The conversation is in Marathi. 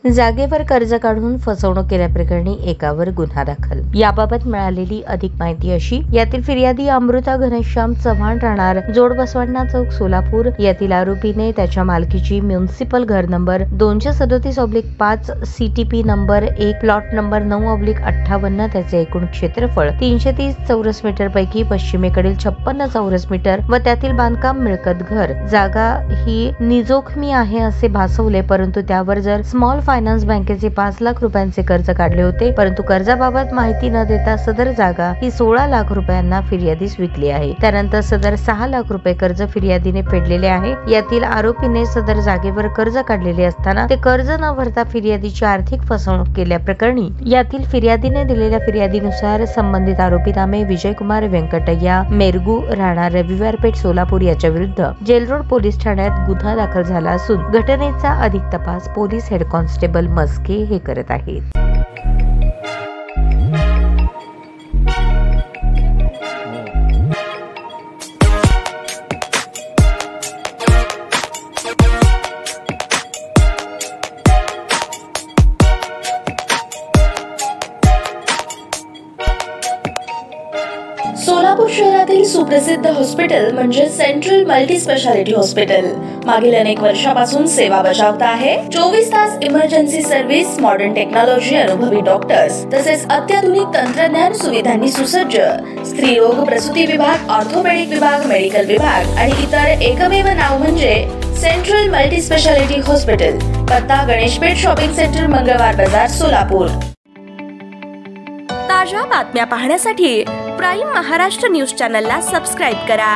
जागेवर कर्ज काढून फसवणूक केल्याप्रकरणी एकावर गुन्हा दाखल। याबाबत मिळालेली अधिक माहिती अशी, यातील फिर्यादी अमृता घनश्याम चव्हाण राहणार जोडबसवांना चौक सोलापूर यातील आरोपीने त्याच्या मालकीची म्युनिसिपल घर number 237/5 CTP number 1 plot number 9/58 त्याचे एकूण क्षेत्रफळ 330 चौरस मीटर पैकी पश्चिमेकडील 56 चौरस मीटर व त्यातील बांधकाम मिळकत घर जागा ही निजोखमी आहे असे भासवले, परंतु त्यावर जर स्मॉल फायनान्स बँकेचे 5 लाख रुपयांचे कर्ज काढले होते, परंतु कर्जाबाबत माहिती न देता सदर जागा ही 16 लाख रुपयांना फिर्यादीस विकली आहे। त्यानंतर सदर 6 लाख रुपये कर्ज फिर्यादीने फेडलेले आहे। यातील आरोपीने सदर जागेवर कर्ज काढलेले असताना ते कर्ज न भरता फिर्यादीची आर्थिक फसवणूक केल्याप्रकरणी यातील फिर्यादीने दिलेल्या फिर्यादीनुसार संबंधित आरोपी नामे विजयकुमार व्यंकटय्या मेरगू राहणार रविवार पेठ सोलापूर याच्या विरुद्ध जेलरोड पोलीस ठाण्यात गुन्हा दाखल झाला असून घटनेचा अधिक तपास पोलीस हेड कॉन्स्टेबल मस्के हे करत आहेत। सोलापूर शहरातील सुप्रसिद्ध हॉस्पिटल म्हणजे सेंट्रल मल्टी स्पेशालिटी हॉस्पिटल मागील अनेक वर्षापासून सेवा बजावत आहे। 24 तास इमर्जन्सी सर्व्हिस, मॉडर्न टेक्नॉलॉजी, अनुभवी डॉक्टर्स तसेच अत्याधुनिक तंत्रज्ञान सुविधांनी सुसज्ज स्त्रीरोग प्रसूती विभाग, ऑर्थोपेडिक विभाग, मेडिकल विभाग आणि इतर एकमेव नाव म्हणजे सेंट्रल मल्टी स्पेशालिटी हॉस्पिटल। पत्ता गणेशपेठ शॉपिंग सेंटर, मंगळवार बाजार, सोलापूर। ताज्या बातम्या पाहण्यासाठी प्राईम महाराष्ट्र न्यूज चॅनलला सबस्क्राईब करा।